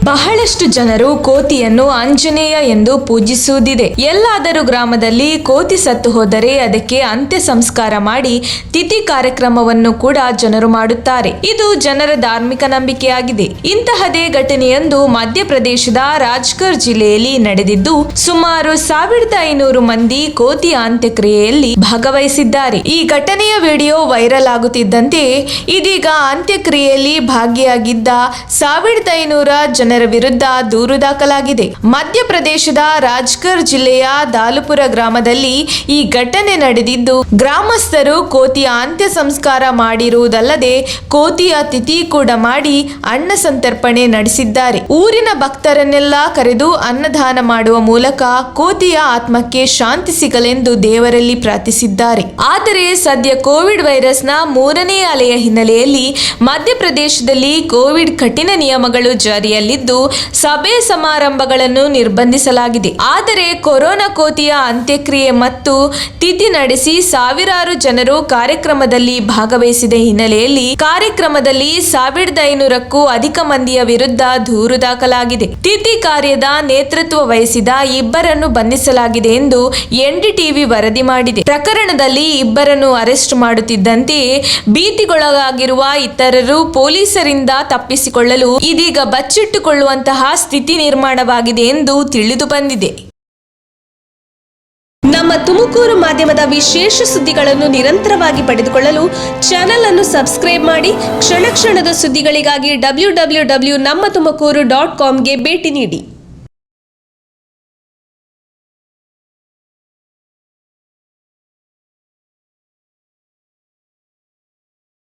ಬಹಳಷ್ಟು ಜನರು ಕೋತಿಯನ್ನು ಆಂಜನೇಯ ಎಂದು ಪೂಜಿಸುವುದಿದೆ. ಎಲ್ಲಾದರೂ ಗ್ರಾಮದಲ್ಲಿ ಕೋತಿ ಸತ್ತು ಹೋದರೆ ಅದಕ್ಕೆ ಅಂತ್ಯ ಸಂಸ್ಕಾರ ಮಾಡಿ ತಿಥಿ ಕಾರ್ಯಕ್ರಮವನ್ನು ಕೂಡ ಜನರು ಮಾಡುತ್ತಾರೆ. ಇದು ಜನರ ಧಾರ್ಮಿಕ ನಂಬಿಕೆಯಾಗಿದೆ. ಇಂತಹದೇ ಘಟನೆಯೊಂದು ಮಧ್ಯಪ್ರದೇಶದ ರಾಜ್ಗರ್ ಜಿಲ್ಲೆಯಲ್ಲಿ ನಡೆದಿದ್ದು, ಸುಮಾರು 1500 ಮಂದಿ ಕೋತಿ ಅಂತ್ಯಕ್ರಿಯೆಯಲ್ಲಿ ಭಾಗವಹಿಸಿದ್ದಾರೆ. ಈ ಘಟನೆಯ ವಿಡಿಯೋ ವೈರಲ್ ಆಗುತ್ತಿದ್ದಂತೆ ಇದೀಗ ಅಂತ್ಯಕ್ರಿಯೆಯಲ್ಲಿ ಭಾಗಿಯಾಗಿದ್ದ 1500 ಜನರ ವಿರುದ್ಧ ದೂರು ದಾಖಲಾಗಿದೆ. ಮಧ್ಯಪ್ರದೇಶದ ರಾಜ್ಗರ್ ಜಿಲ್ಲೆಯ ದಾಲುಪುರ ಗ್ರಾಮದಲ್ಲಿ ಈ ಘಟನೆ ನಡೆದಿದ್ದು, ಗ್ರಾಮಸ್ಥರು ಕೋತಿಯ ಅಂತ್ಯ ಸಂಸ್ಕಾರ ಮಾಡಿರುವುದಲ್ಲದೆ ಕೋತಿಯ ತಿಥಿ ಕೂಡ ಮಾಡಿ ಅನ್ನ ಸಂತರ್ಪಣೆ ನಡೆಸಿದ್ದಾರೆ. ಊರಿನ ಭಕ್ತರನ್ನೆಲ್ಲ ಕರೆದು ಅನ್ನದಾನ ಮಾಡುವ ಮೂಲಕ ಕೋತಿಯ ಆತ್ಮಕ್ಕೆ ಶಾಂತಿ ಸಿಗಲೆಂದು ದೇವರಲ್ಲಿ ಪ್ರಾರ್ಥಿಸಿದ್ದಾರೆ. ಆದರೆ ಸದ್ಯ ಕೋವಿಡ್ ವೈರಸ್ನ 3ನೇ ಅಲೆಯ ಹಿನ್ನೆಲೆಯಲ್ಲಿ ಮಧ್ಯಪ್ರದೇಶದಲ್ಲಿ ಕೋವಿಡ್ ಕಠಿಣ ನಿಯಮಗಳು ಜಾರಿಯಲ್ಲಿದ್ದು ಸಭೆ ಸಮಾರಂಭಗಳನ್ನು ನಿರ್ಬಂಧಿಸಲಾಗಿದೆ. ಆದರೆ ಕೊರೋನಾ ಕೋತಿಯ ಅಂತ್ಯಕ್ರಿಯೆ ಮತ್ತು ತಿಥಿ ನಡೆಸಿ ಸಾವಿರಾರು ಜನರು ಕಾರ್ಯಕ್ರಮದಲ್ಲಿ ಭಾಗವಹಿಸಿದ ಹಿನ್ನೆಲೆಯಲ್ಲಿ ಕಾರ್ಯಕ್ರಮದಲ್ಲಿ 1500ಕ್ಕೂ ಅಧಿಕ ಮಂದಿಯ ವಿರುದ್ಧ ದೂರು ದಾಖಲಾಗಿದೆ. ತಿಥಿ ಕಾರ್ಯದ ನೇತೃತ್ವ ವಹಿಸಿದ ಇಬ್ಬರನ್ನು ಬಂಧಿಸಲಾಗಿದೆ ಎಂದು NDTV ವರದಿ ಮಾಡಿದೆ. ಪ್ರಕರಣದಲ್ಲಿ ಇಬ್ಬರನ್ನು ಅರೆಸ್ಟ್ ಮಾಡುತ್ತಿದ್ದಂತೆಯೇ ಭೀತಿಗೊಳಗಾಗಿರುವ ಇತರರು ಪೊಲೀಸರಿಂದ ತಪ್ಪಿಸಿಕೊಳ್ಳಲು ಇದೀಗ ಬಚ್ಚಿಟ್ಟುಕೊಳ್ಳುವಂತಹ ಸ್ಥಿತಿ ನಿರ್ಮಾಣವಾಗಿದೆ ಎಂದು ತಿಳಿದು ಬಂದಿದೆ. ನಮ್ಮ ತುಮಕೂರು ಮಾಧ್ಯಮದ ವಿಶೇಷ ಸುದ್ದಿಗಳನ್ನು ನಿರಂತರವಾಗಿ ಪಡೆದುಕೊಳ್ಳಲು ಚಾನೆಲ್ ಅನ್ನು ಸಬ್ಸ್ಕ್ರೈಬ್ ಮಾಡಿ. ಕ್ಷಣ ಕ್ಷಣದ ಸುದ್ದಿಗಳಿಗಾಗಿ www.nammathumakuru.com ಗೆ ಭೇಟಿ ನೀಡಿ.